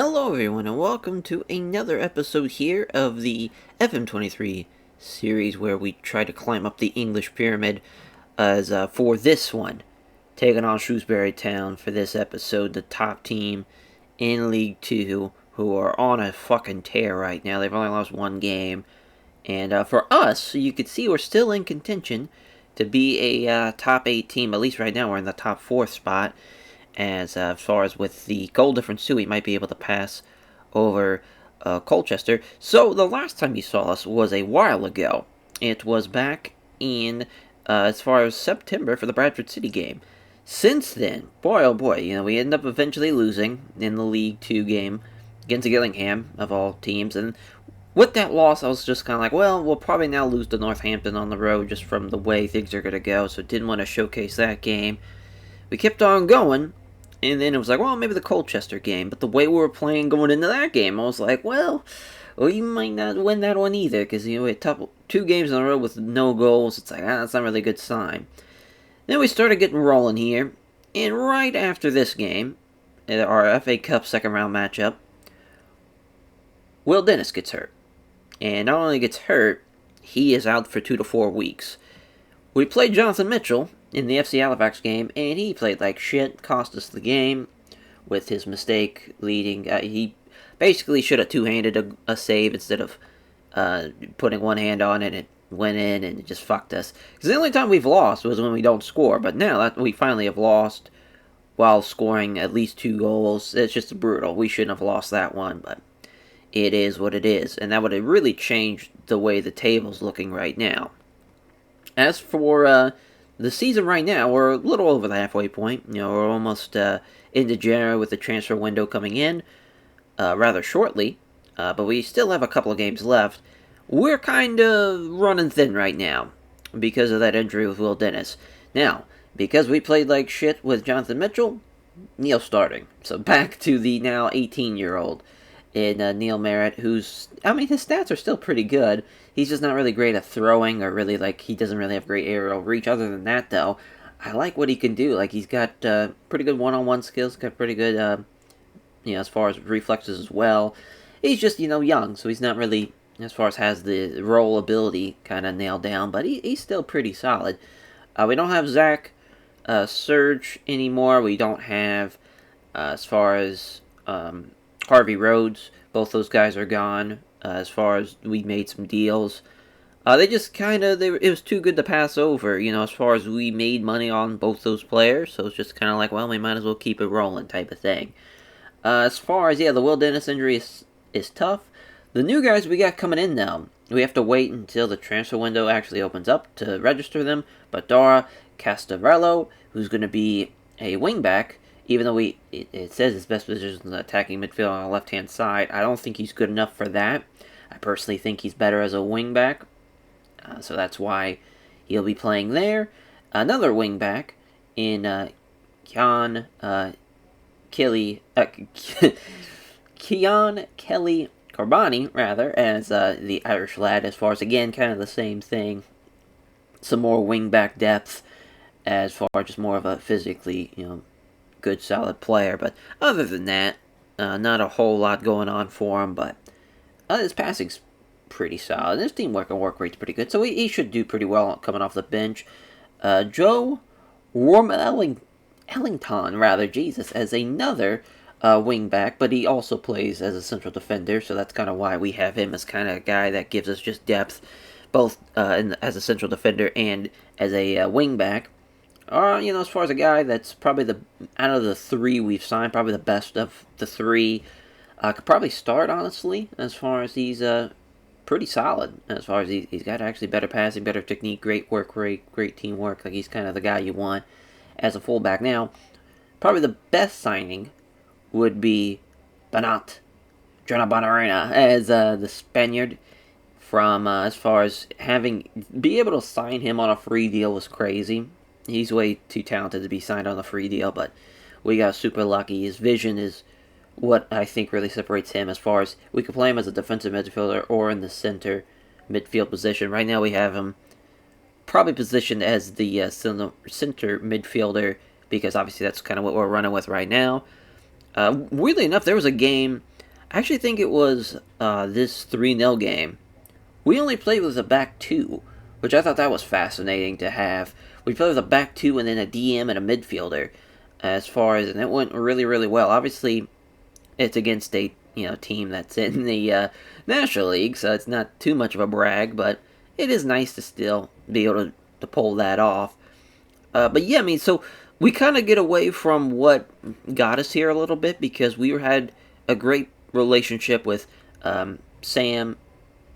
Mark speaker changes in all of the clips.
Speaker 1: Hello everyone and welcome to another episode here of the FM23 series where we try to climb up the English pyramid as for this one, taking on Shrewsbury Town for this episode, the top team in League 2 who are on a fucking tear right now. They've only lost one game, and for us, you can see we're still in contention to be a top 8 team. At least right now we're in the top 4th spot. As far as with the goal difference too, we might be able to pass over Colchester. So the last time you saw us was a while ago. It was back in as far as September for the Bradford City game. Since then, boy oh boy, we ended up eventually losing in the League 2 game against Gillingham of all teams, and with that loss, I was just kind of like, well, we'll probably now lose to Northampton on the road just from the way things are going to go, so didn't want to showcase that game. We kept on going, and then it was like, well, maybe the Colchester game. But the way we were playing going into that game, I was like, well, you might not win that one either. Because, we had 2 games in a row with no goals. It's like, that's not really a good sign. Then we started getting rolling here. And right after this game, our FA Cup second round matchup, Will Dennis gets hurt. And not only gets hurt, he is out for 2 to 4 weeks. We played Jonathan Mitchell in the FC Halifax game, and he played like shit, cost us the game with his mistake leading. He basically should have two-handed a save instead of putting one hand on it, and it went in and it just fucked us. Because the only time we've lost was when we don't score, but now that we finally have lost while scoring at least 2 goals, it's just brutal. We shouldn't have lost that one, but it is what it is, and that would have really changed the way the table's looking right now. As for the season right now, we're a little over the halfway point. We're almost into January with the transfer window coming in rather shortly, but we still have a couple of games left. We're kind of running thin right now because of that injury with Will Dennis. Now, because we played like shit with Jonathan Mitchell, Neil's starting. So back to the now 18-year-old in Neil Merritt, his stats are still pretty good. He's just not really great at throwing, or really, he doesn't really have great aerial reach. Other than that, though, I like what he can do. He's got pretty good one-on-one skills, got pretty good, as far as reflexes as well. He's just, young, so he's not really, as far as has the role ability kind of nailed down, but he's still pretty solid. We don't have Zach Surge anymore. We don't have, as far as Harvey Rhodes. Both those guys are gone. As far as we made some deals, they just it was too good to pass over. As far as we made money on both those players, so it's just kind of like, well, we might as well keep it rolling type of thing. As far as the Will Dennis injury is tough. The new guys we got coming in now, we have to wait until the transfer window actually opens up to register them. But Dara Castavrello, who's going to be a wingback. Even though it says his best position is attacking midfield on the left-hand side, I don't think he's good enough for that. I personally think he's better as a wingback, so that's why he'll be playing there. Another wingback in Keon Kelly Carbani, rather, as the Irish lad. As far as, again, kind of the same thing. Some more wingback depth, as far as just more of a physically, good solid player. But other than that, not a whole lot going on for him, but his passing's pretty solid. His teamwork and work rate's pretty good, so he should do pretty well coming off the bench. Joe Ellington, as another wingback, but he also plays as a central defender, so that's kind of why we have him as kind of a guy that gives us just depth, both as a central defender and as a wingback. As far as a guy that's probably out of the 3 we've signed, probably the best of the 3. Could probably start, honestly, as far as he's pretty solid. As far as he's got actually better passing, better technique, great work rate, great teamwork. He's kind of the guy you want as a fullback. Now, probably the best signing would be Banat Bonarena as the Spaniard. From as far as be able to sign him on a free deal was crazy. He's way too talented to be signed on a free deal, but we got super lucky. His vision is what I think really separates him, as far as we could play him as a defensive midfielder or in the center midfield position. Right now we have him probably positioned as the center midfielder, because obviously that's kind of what we're running with right now. Weirdly enough, there was a game I actually think it was this 3-0 game. We only played with a back two, which I thought that was fascinating to have. We played with a back two and then a DM and a midfielder, and it went really, really well. Obviously, it's against a team that's in the National League, so it's not too much of a brag, but it is nice to still be able to pull that off. But yeah, I mean, so we kind of get away from what got us here a little bit because we had a great relationship with Sam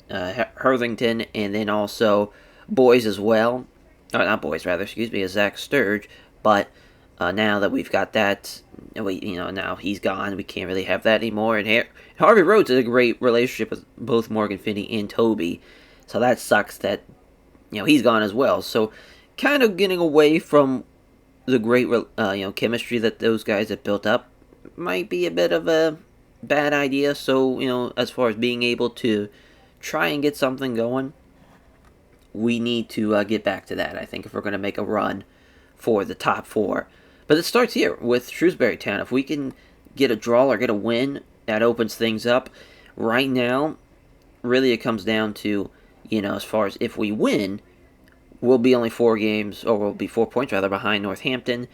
Speaker 1: Herthington and then also Boys as well. Or not Boys, rather, excuse me, Zach Sturge. But now that we've got that, now he's gone. We can't really have that anymore. And Harvey Rhodes has a great relationship with both Morgan Finney and Toby. So that sucks that, he's gone as well. So kind of getting away from the great, chemistry that those guys have built up might be a bit of a bad idea. So, as far as being able to try and get something going, we need to get back to that, I think, if we're going to make a run for the top four. But it starts here with Shrewsbury Town. If we can get a draw or get a win, that opens things up. Right now, really it comes down to, as far as if we win, we'll be only 4 games, or we'll be 4 points rather, behind Northampton.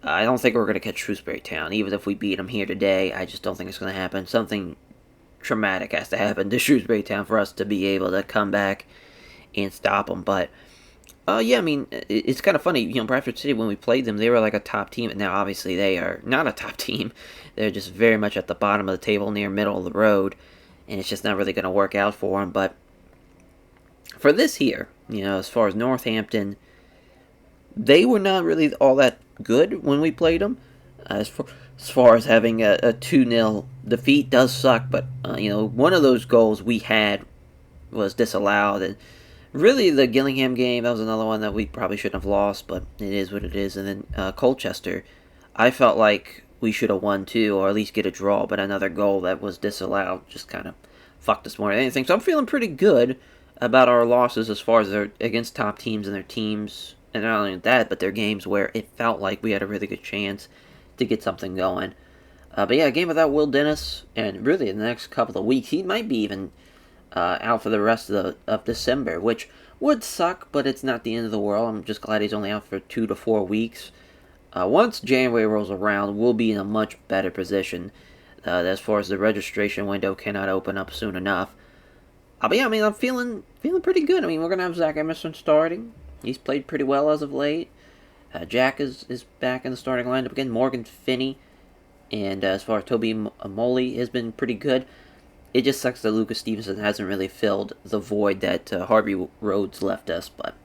Speaker 1: I don't think we're going to catch Shrewsbury Town. Even if we beat them here today, I just don't think it's going to happen. Something traumatic has to happen to Shrewsbury Town for us to be able to come back and stop them. But yeah, I mean, it's kind of funny. Bradford City, when we played them, they were like a top team. And now, obviously, they are not a top team. They're just very much at the bottom of the table, near middle of the road. And it's just not really going to work out for them. But for this here, as far as Northampton, they were not really all that good when we played them. As far as having a 2-0 defeat does suck. But, one of those goals we had was disallowed. And really, the Gillingham game, that was another one that we probably shouldn't have lost, but it is what it is. And then Colchester, I felt like we should have won too, or at least get a draw, but another goal that was disallowed just kind of fucked us more than anything. So I'm feeling pretty good about our losses as far as they're against top teams and their teams, and not only that, but their games where it felt like we had a really good chance to get something going. But yeah, a game without Will Dennis, and really in the next couple of weeks, he might be even out for the rest of December, which would suck, but it's not the end of the world. I'm just glad he's only out for 2 to 4 weeks. Once January rolls around, we'll be in a much better position as far as the registration window cannot open up soon enough. But yeah, I mean, I'm feeling pretty good. I mean, we're going to have Zach Emerson starting. He's played pretty well as of late. Jack is back in the starting lineup again. Morgan Finney. And as far as Toby Amoli has been pretty good. It just sucks that Lucas Stevenson hasn't really filled the void that Harvey Rhodes left us, but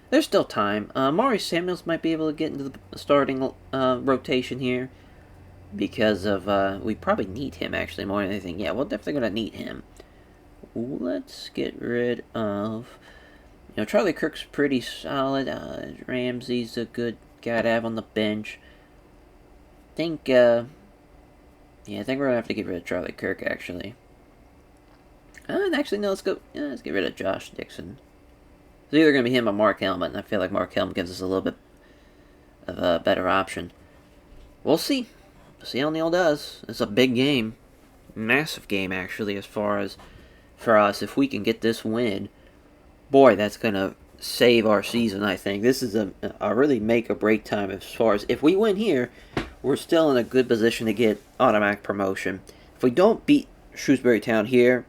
Speaker 1: there's still time. Maury Samuels might be able to get into the starting rotation here because of, we probably need him actually more than anything. Yeah, we're definitely going to need him. Let's get rid of, Charlie Kirk's pretty solid. Ramsey's a good guy to have on the bench. I think we're going to have to get rid of Charlie Kirk actually. Actually, no, let's get rid of Josh Dixon. It's either going to be him or Mark Helmet, and I feel like Mark Helmet gives us a little bit of a better option. We'll see. We'll see how Neil does. It's a big game. Massive game, actually, as far as for us. If we can get this win, boy, that's going to save our season, I think. This is a really make-or-break time as far as if we win here, we're still in a good position to get automatic promotion. If we don't beat Shrewsbury Town here,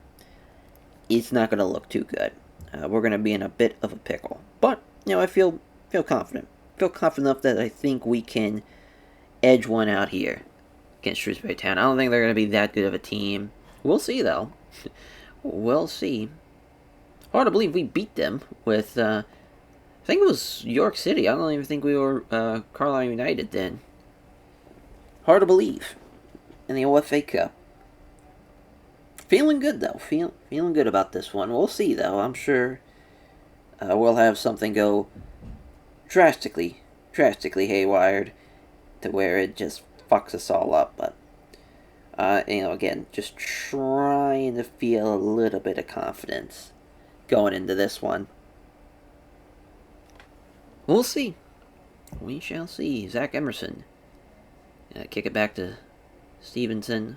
Speaker 1: it's not going to look too good. We're going to be in a bit of a pickle. But, I feel confident. Feel confident enough that I think we can edge one out here against Shrewsbury Town. I don't think they're going to be that good of a team. We'll see, though. We'll see. Hard to believe we beat them with, I think it was York City. I don't even think we were Carlisle United then. Hard to believe. In the OFA Cup. Feeling good, though. Feeling good about this one. We'll see, though. I'm sure we'll have something go drastically haywired to where it just fucks us all up. But, again, just trying to feel a little bit of confidence going into this one. We'll see. We shall see. Zach Emerson. Kick it back to Stevenson.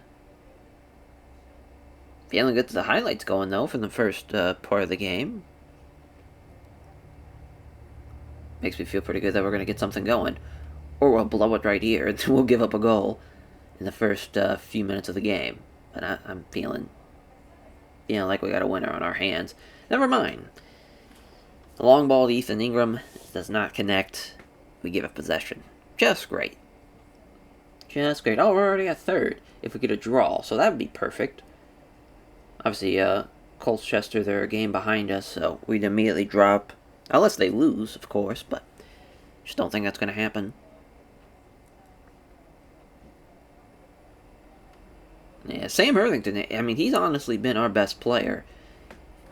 Speaker 1: Feeling good to the highlights going, though, from the first part of the game. Makes me feel pretty good that we're going to get something going. Or we'll blow it right here, and we'll give up a goal in the first few minutes of the game. But I'm feeling, like we got a winner on our hands. Never mind. The long ball to Ethan Ingram does not connect. We give up possession. Just great. Just great. Oh, we're already at third. If we get a draw, so that would be perfect. Obviously, Colchester, they're a game behind us, so we'd immediately drop. Unless they lose, of course, but just don't think that's going to happen. Yeah, Sam Irvington, I mean, he's honestly been our best player.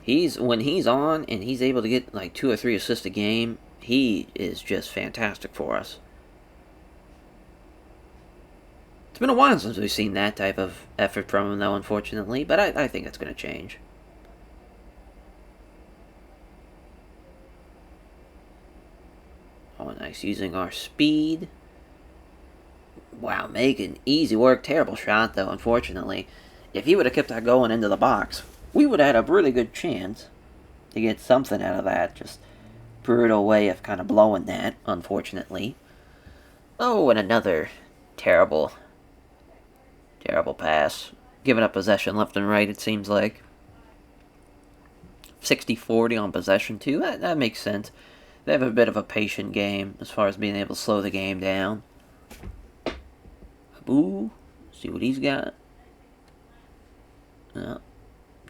Speaker 1: When he's on and he's able to get like 2 or 3 assists a game, he is just fantastic for us. It's been a while since we've seen that type of effort from him, though, unfortunately, but I think that's going to change. Oh, nice, using our speed. Wow, making easy work. Terrible shot, though, unfortunately. If he would have kept that going into the box, we would have had a really good chance to get something out of that. Just brutal way of kind of blowing that, unfortunately. Oh, and another terrible pass. Giving up possession left and right, it seems like. 60-40 on possession, too. That makes sense. They have a bit of a patient game as far as being able to slow the game down. Ooh, see what he's got.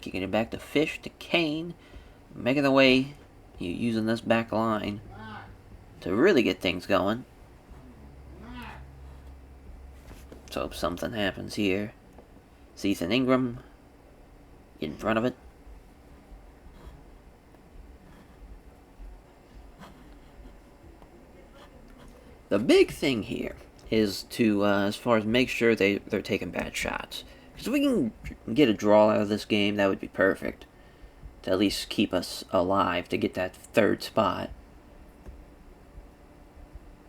Speaker 1: Kicking it back to Fish, to Kane. Making the way, using this back line to really get things going. Let's hope something happens here. It's Ethan Ingram in front of it. The big thing here is to, as far as make sure they're taking bad shots. Because if we can get a draw out of this game, that would be perfect. To at least keep us alive, to get that third spot.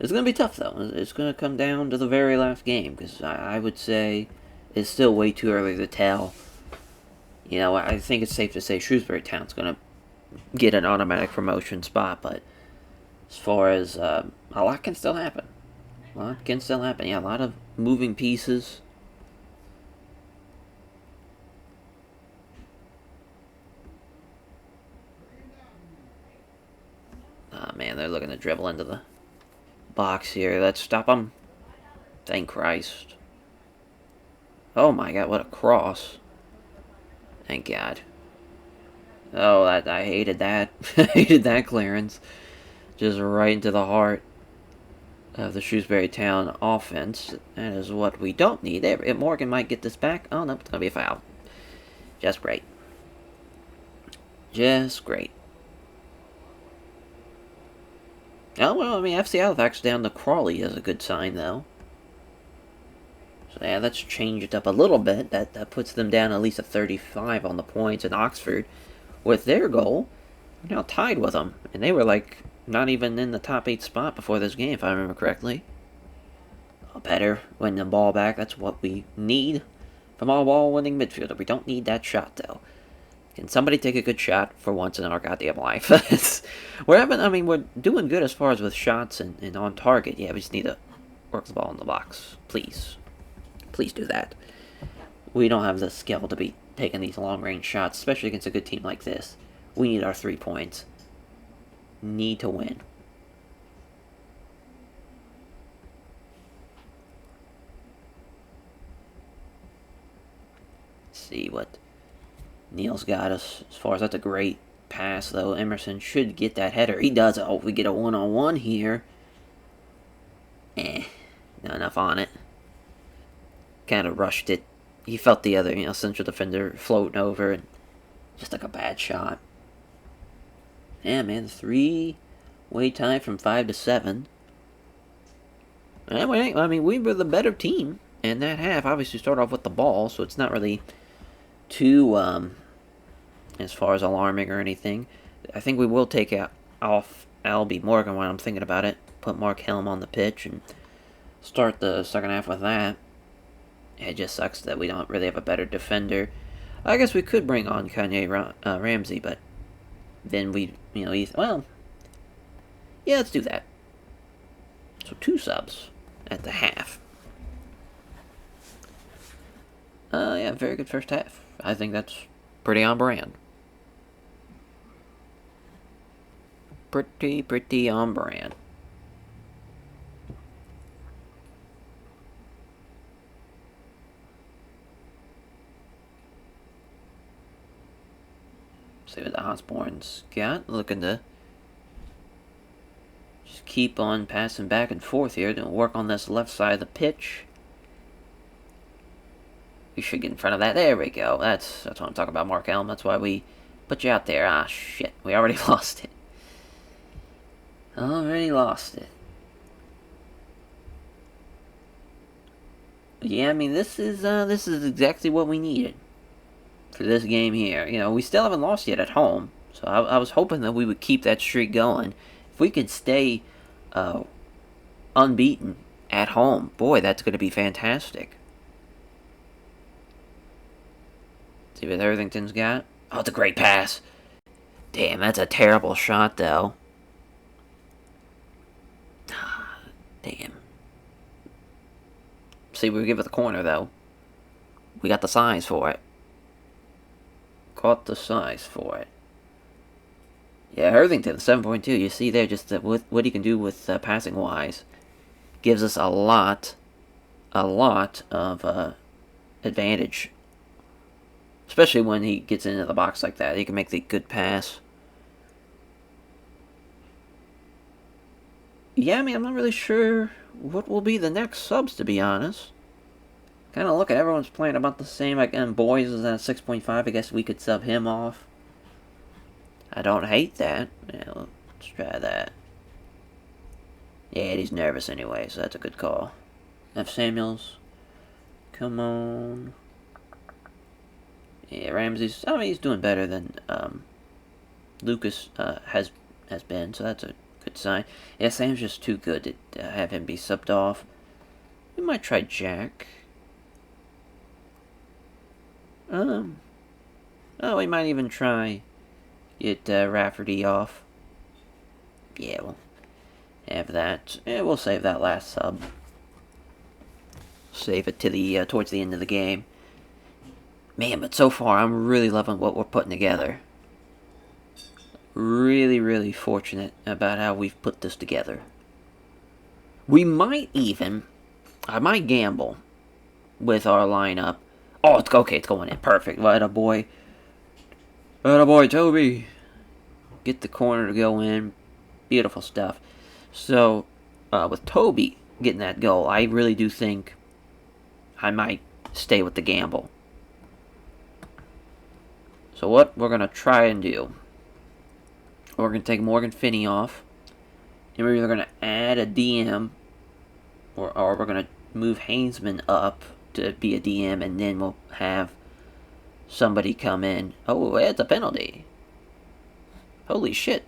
Speaker 1: It's going to be tough, though. It's going to come down to the very last game, because I would say it's still way too early to tell. I think it's safe to say Shrewsbury Town's going to get an automatic promotion spot, but as far as, a lot can still happen. Yeah, a lot of moving pieces. Oh, man, they're looking to dribble into the box here. Let's stop them. Thank Christ. Oh, my God, what a cross. Thank God. Oh, I hated that. I hated that clearance. Just right into the heart of the Shrewsbury Town offense. That is what we don't need. Morgan might get this back. Oh, no, it's going to be a foul. Just great. Just great. Oh, well, I mean, FC Halifax down to Crawley is a good sign, though. So, yeah, let's change it up a little bit. That puts them down at least a 35 on the points. And Oxford, with their goal, are now tied with them. And they were, like, not even in the top 8 spot before this game, if I remember correctly. Better win the ball back. That's what we need from our ball-winning midfielder. We don't need that shot, though. Can somebody take a good shot for once in our goddamn life? We're doing good as far as with shots and on target. Yeah, we just need to work the ball in the box. Please. Please do that. We don't have the skill to be taking these long-range shots, especially against a good team like this. We need our 3 points. Need to win. Let's see what Neil's got us. As far as that's a great pass, though. Emerson should get that header. He does. Oh, we get a one-on-one here. Not enough on it. Kind of rushed it. He felt the other, central defender floating over and just like a bad shot. Yeah, man, 3-way tie from 5-7. Anyway, we were the better team in that half. Obviously, start off with the ball, so it's not really too, as far as alarming or anything. I think we will take off Albie Morgan when I'm thinking about it. Put Mark Helm on the pitch and start the second half with that. It just sucks that we don't really have a better defender. I guess we could bring on Ramsey, but then we, well, yeah, let's do that. So 2 subs at the half. Yeah, very good first half. I think that's pretty on brand. Pretty on brand. See what the Osborne's got. Looking to just keep on passing back and forth here. Gonna work on this left side of the pitch. We should get in front of that. There we go. That's what I'm talking about, Mark Elm. That's why we put you out there. Ah, shit. We already lost it. Already lost it. Yeah, I mean, this is exactly what we needed for this game here. We still haven't lost yet at home, so I was hoping that we would keep that streak going. If we could stay unbeaten at home, boy, that's going to be fantastic. See what Irvington's got? Oh, it's a great pass. Damn, that's a terrible shot, though. Damn. See, we give it the corner, though. We got the size for it. Caught the size for it. Yeah, Irvington, 7.2. You see there just what he can do with passing-wise. Gives us a lot of advantage. Especially when he gets into the box like that. He can make the good pass. Yeah, I mean, I'm not really sure what will be the next subs, to be honest. Kind of look at everyone's playing about the same. Like, and Boys is at 6.5. I guess we could sub him off. I don't hate that. Yeah, let's try that. Yeah, he's nervous anyway, so that's a good call. F. Samuels. Come on. Yeah, Ramsey's. I mean, he's doing better than Lucas has been, so that's a good sign. Yeah, Sam's just too good to have him be subbed off. We might try Jack. Oh, we might even try get Rafferty off. Yeah, we'll have that. Yeah, we'll save that last sub. Save it to the towards the end of the game. Man, but so far I'm really loving what we're putting together. Really, really fortunate about how we've put this together. We might even, I might gamble with our lineup. Oh, it's okay, it's going in. Perfect. Attaboy. Attaboy, Toby. Get the corner to go in. Beautiful stuff. So, with Toby getting that goal, I really do think I might stay with the gamble. So what we're going to try and do, we're going to take Morgan Finney off, and we're either going to add a DM, or we're going to move Hainsman up to be a DM, and then we'll have somebody come in. Oh, it's a penalty. Holy shit.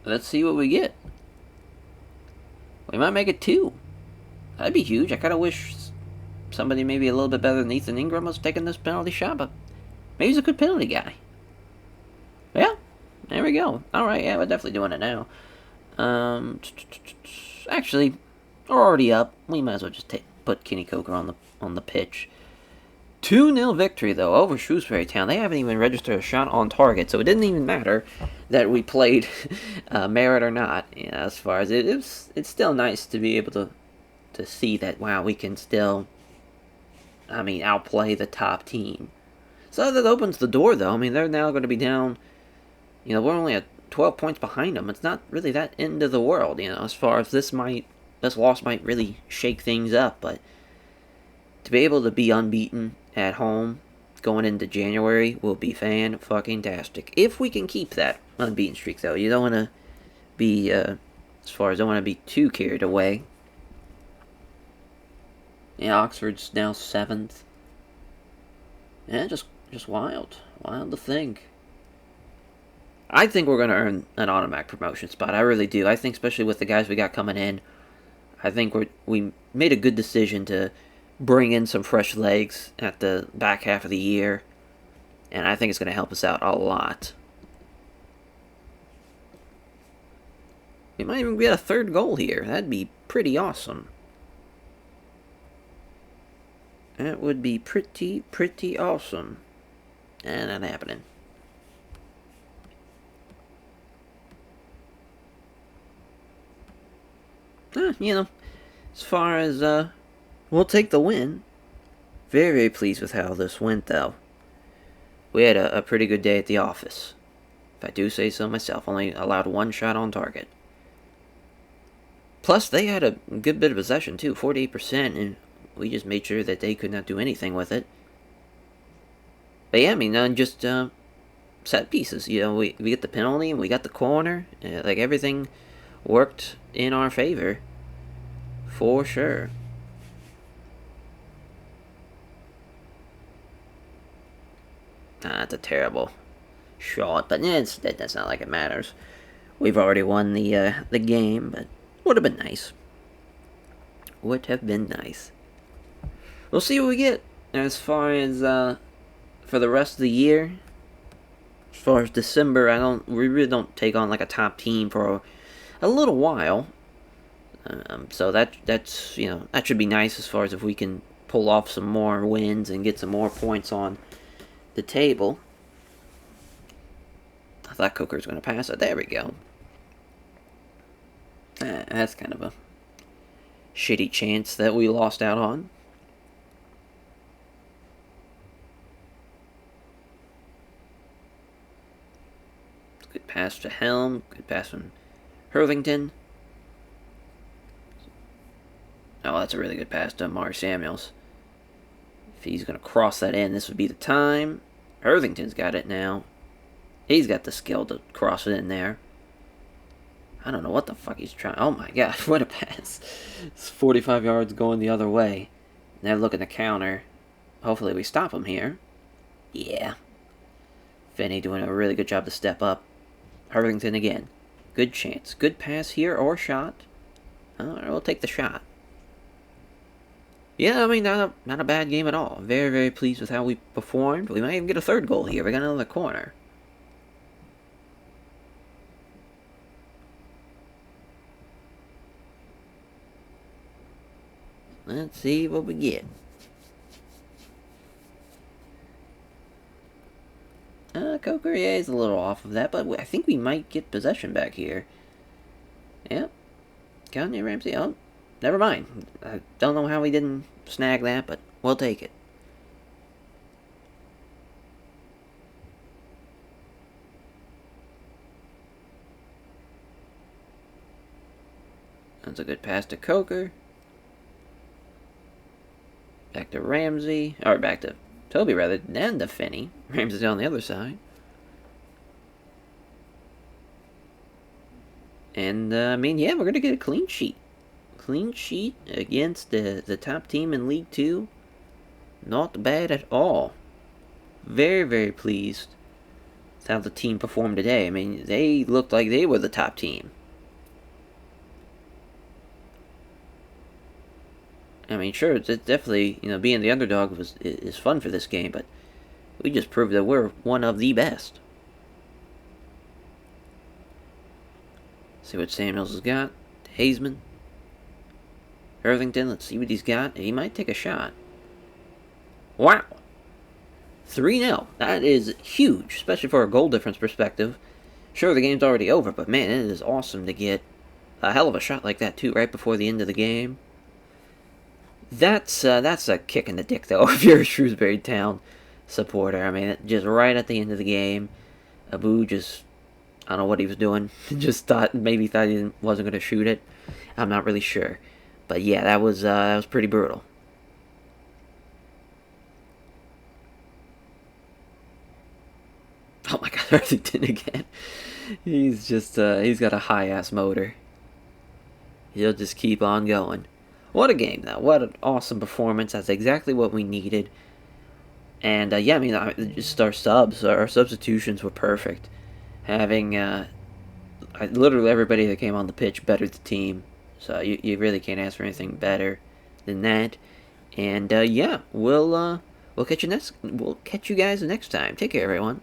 Speaker 1: Let's see what we get. We might make it 2. That'd be huge. I kind of wish somebody maybe a little bit better than Ethan Ingram was taking this penalty shot, but maybe he's a good penalty guy. Yeah, there we go. Alright, yeah, we're definitely doing it now. Actually, we're already up. We might as well just put Kenny Coker on the pitch. 2-0 victory, though, over Shrewsbury Town. They haven't even registered a shot on target, so it didn't even matter that we played Merit or not. As far as it's still nice to be able to see that, wow, we can still, outplay the top team. So that opens the door, though. I mean, they're now going to be down, we're only at 12 points behind them. It's not really that end of the world, as far as this loss might really shake things up, but to be able to be unbeaten at home going into January will be fan-fucking-tastic. If we can keep that unbeaten streak, though. You don't want to be, don't want to be too carried away. Yeah, Oxford's now 7th. Yeah, just wild. Wild to think. I think we're going to earn an automatic promotion spot. I really do. I think especially with the guys we got coming in, I think we made a good decision to bring in some fresh legs at the back half of the year, and I think it's going to help us out a lot. We might even get a third goal here. That'd be pretty awesome. That would be pretty awesome. And not happening. As far as, we'll take the win. Very pleased with how this went, though. We had a pretty good day at the office. If I do say so myself, only allowed one shot on target. Plus, they had a good bit of possession, too, 48%, and we just made sure that they could not do anything with it. But yeah, just set pieces. We get the penalty, and we got the corner. Everything worked in our favor. For sure. That's a terrible shot, but that's not like it matters. We've already won the game, but would have been nice. Would have been nice. We'll see what we get as far as for the rest of the year. As far as December, we really don't take on like a top team for a little while. So that's that should be nice as far as if we can pull off some more wins and get some more points on the table. I thought Coker was going to pass it. There we go. That's kind of a shitty chance that we lost out on. Good pass to Helm. Good pass from Hurlington. Oh, that's a really good pass to Mari Samuels. If he's going to cross that in, this would be the time. Hurlington's got it now. He's got the skill to cross it in there. I don't know what the fuck he's trying. Oh my god, what a pass. It's 45 yards going the other way. They're looking to counter. Hopefully we stop him here. Yeah. Finney doing a really good job to step up. Hurlington again. Good chance. Good pass here or shot. Alright, we'll take the shot. Yeah, not a bad game at all. Very, very pleased with how we performed. We might even get a third goal here. We got another corner. Let's see what we get. Coker, yeah, he's a little off of that, but I think we might get possession back here. Yep. Kanye Ramsey. Oh, never mind. I don't know how we didn't snag that, but we'll take it. That's a good pass to Coker. Back to Ramsey. Or back to Toby, rather, and to Finney. Ramsey's on the other side. And, yeah, we're going to get a clean sheet. Clean sheet against the top team in League 2. Not bad at all. Very, very pleased with how the team performed today. They looked like they were the top team. Sure, it's definitely, being the underdog is fun for this game, but we just proved that we're one of the best. See what Samuels has got. Hazeman. Irvington, let's see what he's got. He might take a shot. Wow. 3-0. That is huge, especially for a goal difference perspective. Sure, the game's already over, but man, it is awesome to get a hell of a shot like that, too, right before the end of the game. That's a kick in the dick, though, if you're a Shrewsbury Town supporter. Just right at the end of the game, Abu just, I don't know what he was doing. Just maybe thought he wasn't going to shoot it. I'm not really sure. But yeah, that was pretty brutal. Oh my god, Arthurton again. He's just, he's got a high-ass motor. He'll just keep on going. What a game, though. What an awesome performance. That's exactly what we needed. And, just our substitutions were perfect. Having, literally everybody that came on the pitch bettered the team. So you really can't ask for anything better than that. And yeah, we'll catch you guys next time. Take care, everyone.